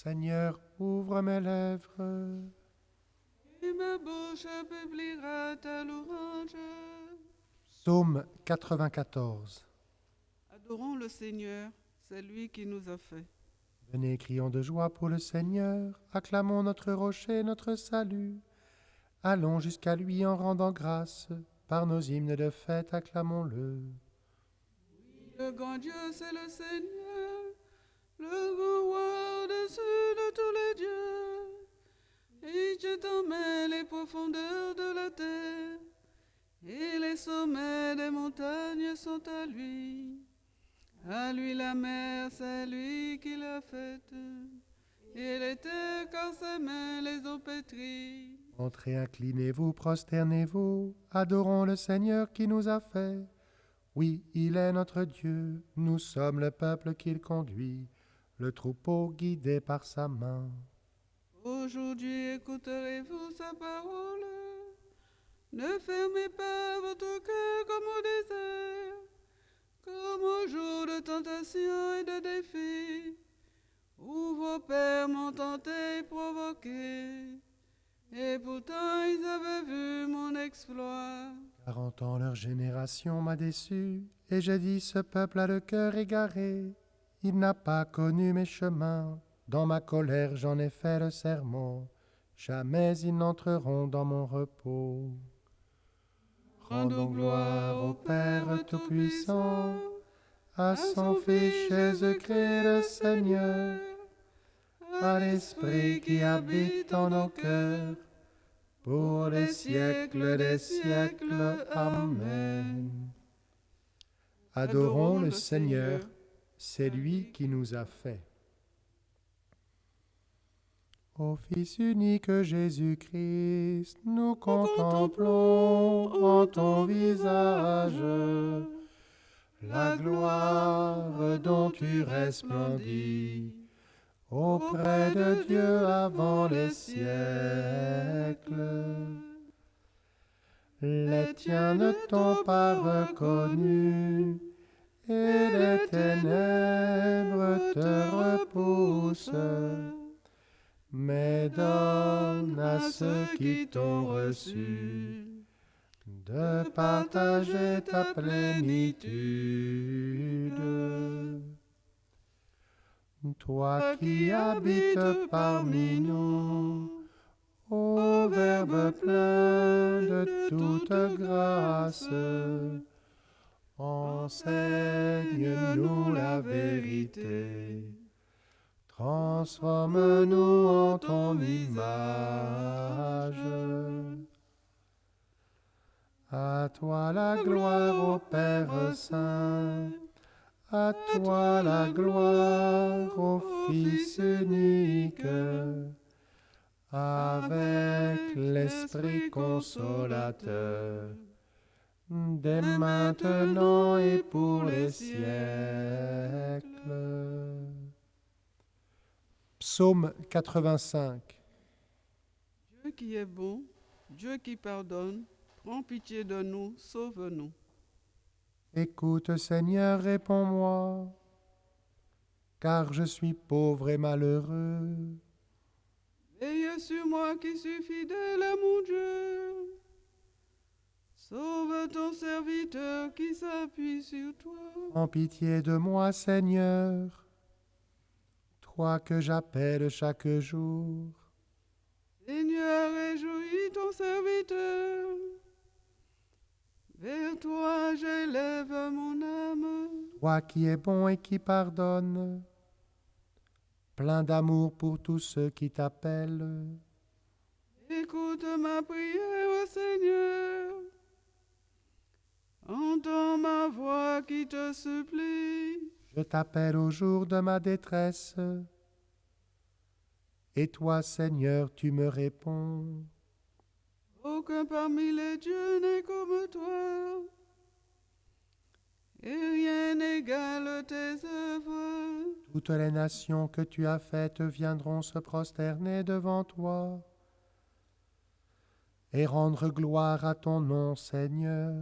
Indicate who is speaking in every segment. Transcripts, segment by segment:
Speaker 1: Seigneur, ouvre mes lèvres.
Speaker 2: Et ma bouche publiera ta louange.
Speaker 1: Psaume 94.
Speaker 2: Adorons le Seigneur, c'est lui qui nous a fait.
Speaker 1: Venez, crions de joie pour le Seigneur, acclamons notre rocher, notre salut. Allons jusqu'à lui en rendant grâce, par nos hymnes de fête, acclamons-le.
Speaker 2: Le grand Dieu, c'est le Seigneur, le grand roi au-dessus de tous les dieux. Il jette en main les profondeurs de la terre, et les sommets des montagnes sont à lui. À lui la mer, c'est lui qui l'a faite, et les terres, car ses mains les ont pétries.
Speaker 1: Entrez, inclinez-vous, prosternez-vous, adorons le Seigneur qui nous a fait. Oui, il est notre Dieu, nous sommes le peuple qu'il conduit, le troupeau guidé par sa main.
Speaker 2: Aujourd'hui écouterez-vous sa parole. Ne fermez pas votre cœur comme au désert, comme au jour de tentation et de défi, où vos pères m'ont tenté et provoqué, et pourtant ils avaient vu mon exploit.
Speaker 1: 40 ans leur génération m'a déçu, et j'ai dit ce peuple a le cœur égaré. Il n'a pas connu mes chemins, dans ma colère j'en ai fait le serment. Jamais ils n'entreront dans mon repos. Rendons gloire au Père Tout-Puissant, à son Fils Jésus-Christ le Seigneur, à l'Esprit qui habite en nos cœurs, pour les siècles des siècles. Amen. Adorons le Seigneur, c'est lui qui nous a fait. Ô Fils unique Jésus-Christ, nous contemplons en ton visage la gloire dont tu resplendis auprès de Dieu avant les siècles. Les tiens ne t'ont pas reconnu, et les ténèbres te repoussent, mais donne à ceux qui t'ont reçu de partager ta plénitude. Toi qui habites parmi nous, ô Verbe plein de toute grâce, enseigne-nous la vérité. Transforme-nous en ton image. À toi la gloire au Père Saint, à toi la gloire au Fils unique, avec l'Esprit consolateur, dès maintenant et pour les siècles. Psaume 85.
Speaker 2: Dieu qui est bon, Dieu qui pardonne, prends pitié de nous, sauve-nous.
Speaker 1: Écoute, Seigneur, réponds-moi, car je suis pauvre et malheureux.
Speaker 2: Veille sur moi qui suis fidèle à mon Dieu. Sauve ton serviteur qui s'appuie sur toi.
Speaker 1: En pitié de moi, Seigneur, toi que j'appelle chaque jour.
Speaker 2: Seigneur, réjouis ton serviteur. Vers toi j'élève mon âme.
Speaker 1: Toi qui es bon et qui pardonne, plein d'amour pour tous ceux qui t'appellent.
Speaker 2: Écoute ma prière, Seigneur. Entends ma voix qui te supplie.
Speaker 1: Je t'appelle au jour de ma détresse, et toi, Seigneur, tu me réponds.
Speaker 2: Aucun parmi les dieux n'est comme toi, et rien n'égale tes œuvres.
Speaker 1: Toutes les nations que tu as faites viendront se prosterner devant toi et rendre gloire à ton nom, Seigneur.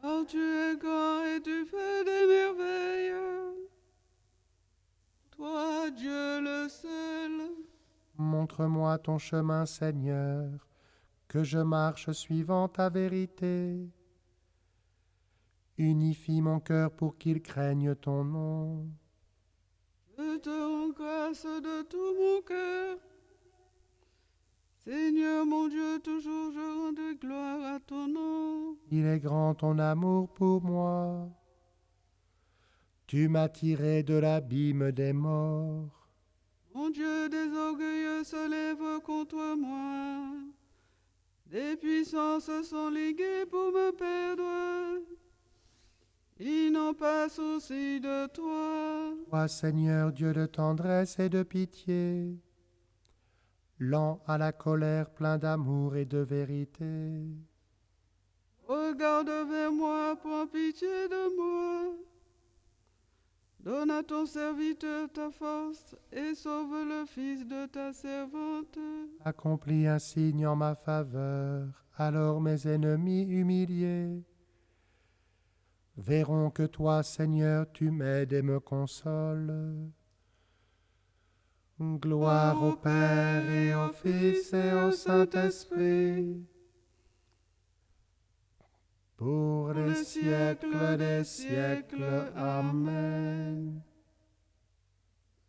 Speaker 2: Car tu es grand et tu fais des merveilles. Toi toi, Dieu le seul.
Speaker 1: Montre-moi ton chemin, Seigneur, que je marche suivant ta vérité. Unifie mon cœur pour qu'il craigne ton nom.
Speaker 2: Je te rends grâce de tout mon cœur. Seigneur mon Dieu, toujours je rends gloire à ton nom.
Speaker 1: Il est grand ton amour pour moi. Tu m'as tiré de l'abîme des morts.
Speaker 2: Mon Dieu, des orgueilleux se lèvent contre moi. Des puissances sont liguées pour me perdre. Ils n'ont pas souci de toi.
Speaker 1: Toi, Seigneur, Dieu de tendresse et de pitié, lent à la colère, plein d'amour et de vérité.
Speaker 2: Regarde vers moi, prends pitié de moi. Donne à ton serviteur ta force et sauve le fils de ta servante.
Speaker 1: Accomplis un signe en ma faveur, alors mes ennemis humiliés verront que toi, Seigneur, tu m'aides et me consoles. Gloire au Père et au Fils et au Saint-Esprit, pour les siècles des siècles. Amen.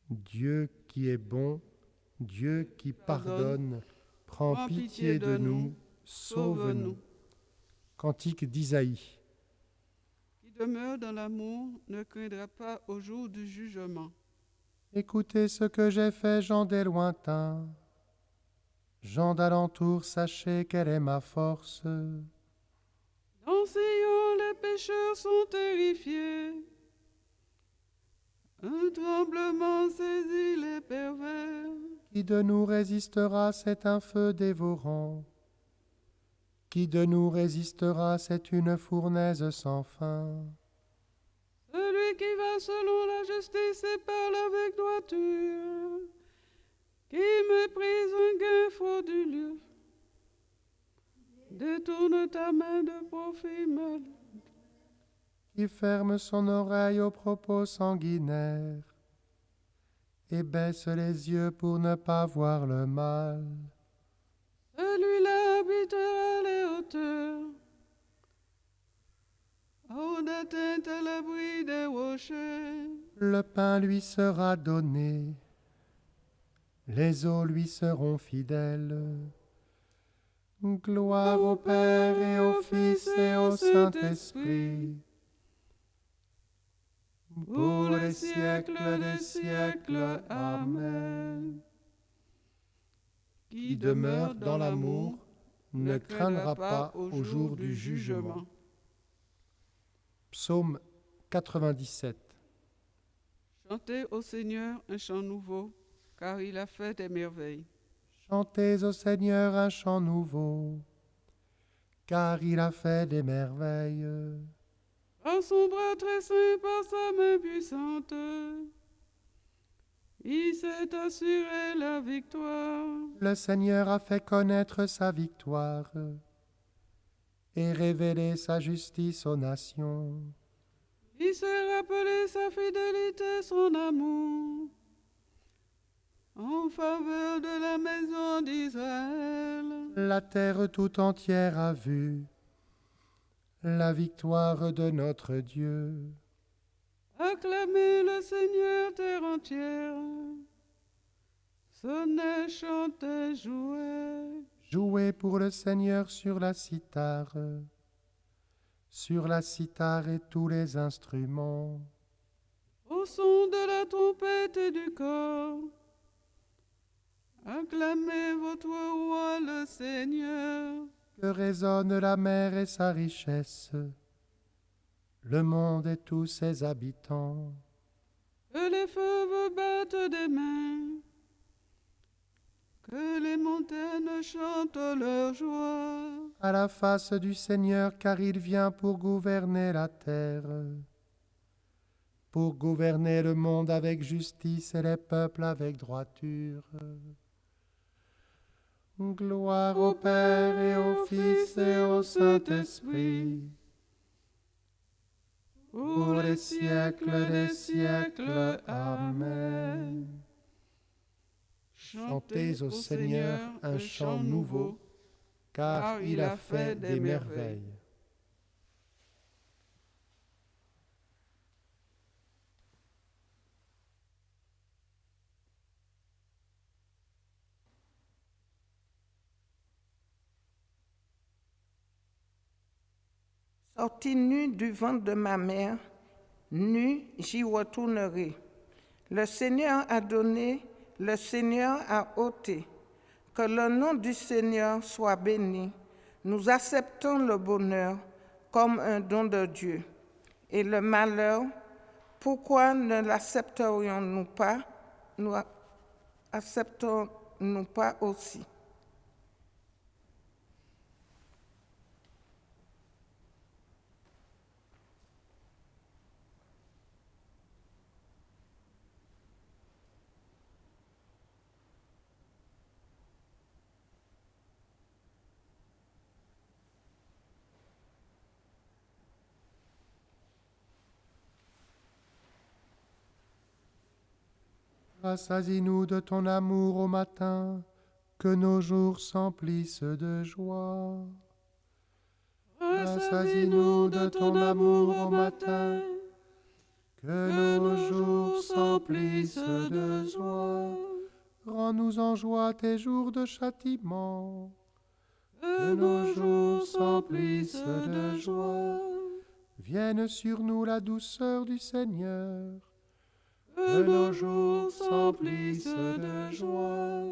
Speaker 1: Dieu qui est bon, Dieu qui pardonne, prends pitié de nous, sauve-nous. Cantique d'Isaïe.
Speaker 2: Qui demeure dans l'amour ne craindra pas au jour du jugement.
Speaker 1: Écoutez ce que j'ai fait, gens des lointains. Gens d'alentour, sachez quelle est ma force.
Speaker 2: Dans Sion, les pécheurs sont terrifiés. Un tremblement saisit les pervers.
Speaker 1: Qui de nous résistera, c'est un feu dévorant. Qui de nous résistera, c'est une fournaise sans fin.
Speaker 2: Celui qui va selon la justice et parle avec droiture, qui méprise un gain frauduleux, détourne ta main de profit mal.
Speaker 1: Qui ferme son oreille aux propos sanguinaires et baisse les yeux pour ne pas voir le mal.
Speaker 2: Celui-là habitera les hauteurs, hors d'atteinte à l'abri des rochers.
Speaker 1: Le pain lui sera donné, les eaux lui seront fidèles. Gloire au Père et au Fils et au Saint-Esprit, pour les siècles des siècles. Amen. Qui demeure dans l'amour ne craindra pas au jour du jugement. Psaume 97.
Speaker 2: Chantez au Seigneur un chant nouveau, car il a fait des merveilles.
Speaker 1: Chantez au Seigneur un chant nouveau, car il a fait des merveilles.
Speaker 2: Par son bras très saint, par sa main puissante, il s'est assuré la victoire.
Speaker 1: Le Seigneur a fait connaître sa victoire et révélé sa justice aux nations.
Speaker 2: Il s'est rappelé sa fidélité, son amour, en faveur de la maison d'Israël.
Speaker 1: La terre tout entière a vu la victoire de notre Dieu.
Speaker 2: Acclamez le Seigneur, terre entière. Sonnez, chantez, jouez.
Speaker 1: Jouez pour le Seigneur sur la cithare et tous les instruments.
Speaker 2: Au son de la trompette et du cor, acclamez votre roi le Seigneur.
Speaker 1: Que résonne la mer et sa richesse, le monde et tous ses habitants.
Speaker 2: Que les feux battent des mains, que les montagnes chantent leur joie.
Speaker 1: À la face du Seigneur, car il vient pour gouverner la terre, pour gouverner le monde avec justice et les peuples avec droiture. Gloire au Père et au Fils et au Saint-Esprit, pour les siècles des siècles. Amen. Chantez au Seigneur un chant nouveau, car il a fait des merveilles.
Speaker 3: Sorti nu du ventre de ma mère, nu j'y retournerai. Le Seigneur a donné, le Seigneur a ôté. Que le nom du Seigneur soit béni. Nous acceptons le bonheur comme un don de Dieu. Et le malheur, pourquoi ne l'accepterions-nous pas, nous acceptons-nous pas aussi?
Speaker 1: Rassasie-nous de ton amour au matin, que nos jours s'emplissent de joie. Rassasie-nous de ton amour au matin, que nos jours s'emplissent de joie. Rends-nous en joie tes jours de châtiment, que nos jours s'emplissent de joie. Vienne sur nous la douceur du Seigneur, que nos jours s'emplissent de joie.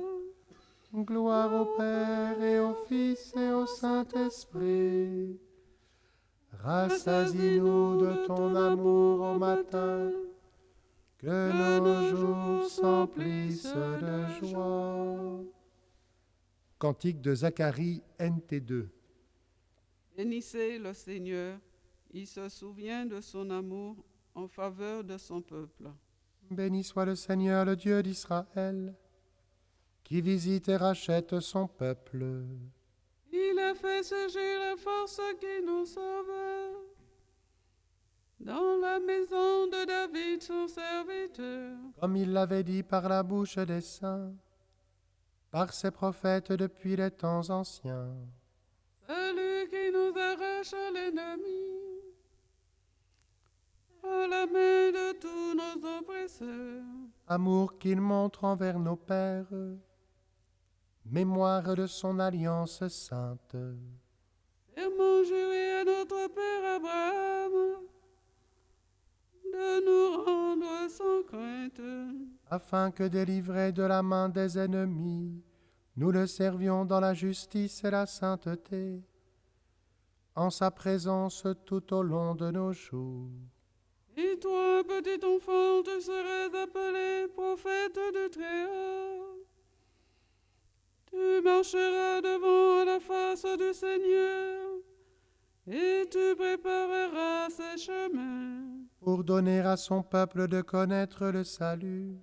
Speaker 1: Gloire au Père et au Fils et au Saint-Esprit. Rassasie-nous de ton amour au matin, que nos jours s'emplissent de joie. Cantique de Zacharie, NT2.
Speaker 2: Bénissez le Seigneur, il se souvient de son amour en faveur de son peuple.
Speaker 1: Béni soit le Seigneur, le Dieu d'Israël, qui visite et rachète son peuple.
Speaker 2: Il a fait surgir la force qui nous sauve. Dans la maison de David, son serviteur.
Speaker 1: Comme il l'avait dit par la bouche des saints, par ses prophètes depuis les temps anciens.
Speaker 2: Celui qui nous arrache à l'ennemi, à la main de tous nos oppresseurs.
Speaker 1: Amour qu'il montre envers nos pères, mémoire de son alliance sainte.
Speaker 2: Serment juré à notre Père Abraham, de nous rendre sans crainte,
Speaker 1: afin que délivrés de la main des ennemis, nous le servions dans la justice et la sainteté, en sa présence tout au long de nos jours.
Speaker 2: Et toi, petit enfant, tu serais appelé prophète du Très-Haut. Tu marcheras devant la face du Seigneur, et tu prépareras ses chemins.
Speaker 1: Pour donner à son peuple de connaître le salut,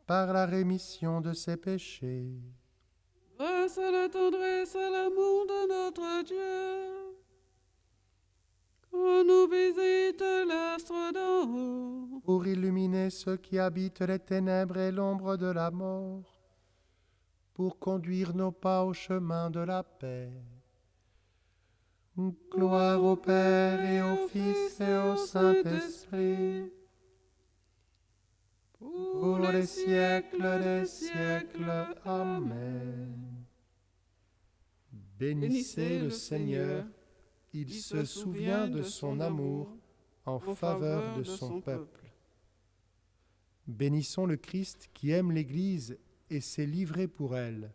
Speaker 1: par la rémission de ses péchés.
Speaker 2: Grâce à la tendresse et à l'amour de notre Dieu, qu'on nous visite l'astre d'en haut.
Speaker 1: Pour illuminer ceux qui habitent les ténèbres et l'ombre de la mort, pour conduire nos pas au chemin de la paix. Gloire au Père et au Fils et au Saint-Esprit, pour les siècles des siècles. Amen. Bénissez le Seigneur, il se souvient de son amour en faveur de son peuple. Bénissons le Christ qui aime l'Église et s'est livré pour elle.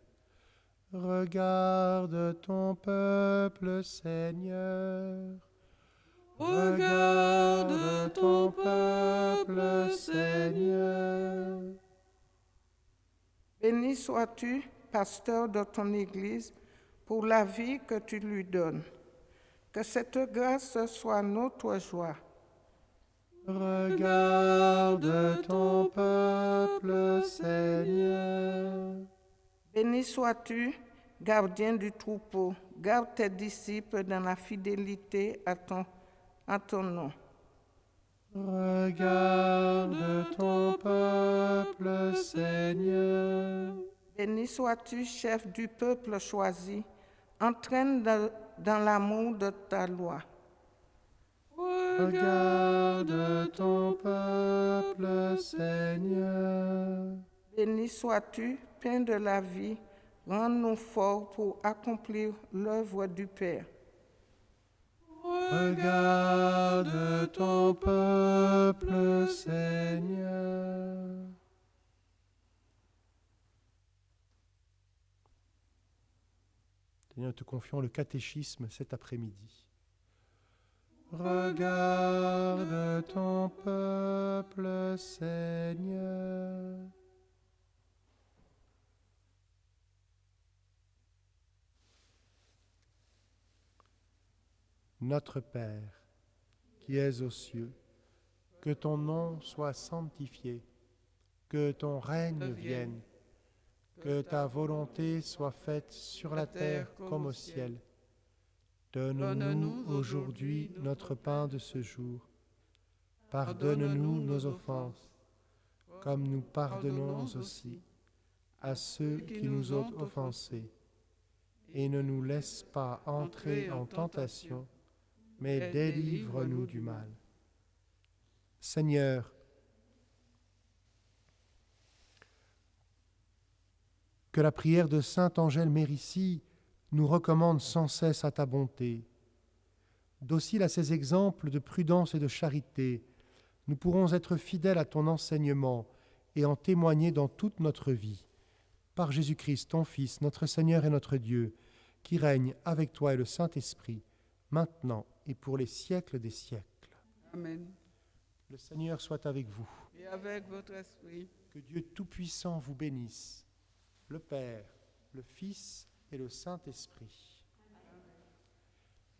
Speaker 1: Regarde ton peuple, Seigneur. Regarde ton peuple, Seigneur.
Speaker 3: Béni sois-tu, pasteur de ton Église, pour la vie que tu lui donnes. Que cette grâce soit notre joie.
Speaker 1: Regarde ton peuple, Seigneur.
Speaker 3: Béni sois-tu, gardien du troupeau, garde tes disciples dans la fidélité à ton nom.
Speaker 1: Regarde ton peuple, Seigneur.
Speaker 3: Béni sois-tu, chef du peuple choisi, entraîne dans l'amour de ta loi.
Speaker 1: Regarde ton peuple, Seigneur.
Speaker 3: Béni sois-tu, pain de la vie, rends-nous forts pour accomplir l'œuvre du Père.
Speaker 1: Regarde ton peuple, Seigneur. Seigneur, nous te confions le catéchisme cet après-midi. Regarde ton peuple, Seigneur. Notre Père, qui es aux cieux, que ton nom soit sanctifié, que ton règne vienne, que ta volonté soit faite sur la terre comme au ciel. Donne-nous aujourd'hui notre pain de ce jour. Pardonne-nous nos offenses, comme nous pardonnons aussi à ceux qui nous ont offensés. Et ne nous laisse pas entrer en tentation, mais délivre-nous du mal. Seigneur, que la prière de saint Angèle Mérici nous recommande sans cesse à ta bonté. Docile à ces exemples de prudence et de charité, nous pourrons être fidèles à ton enseignement et en témoigner dans toute notre vie. Par Jésus-Christ, ton Fils, notre Seigneur et notre Dieu, qui règne avec toi et le Saint-Esprit, maintenant et pour les siècles des siècles.
Speaker 2: Amen.
Speaker 1: Le Seigneur soit avec vous.
Speaker 2: Et avec votre esprit.
Speaker 1: Que Dieu Tout-Puissant vous bénisse, le Père, le Fils et le Saint-Esprit.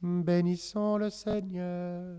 Speaker 1: Bénissons le Seigneur.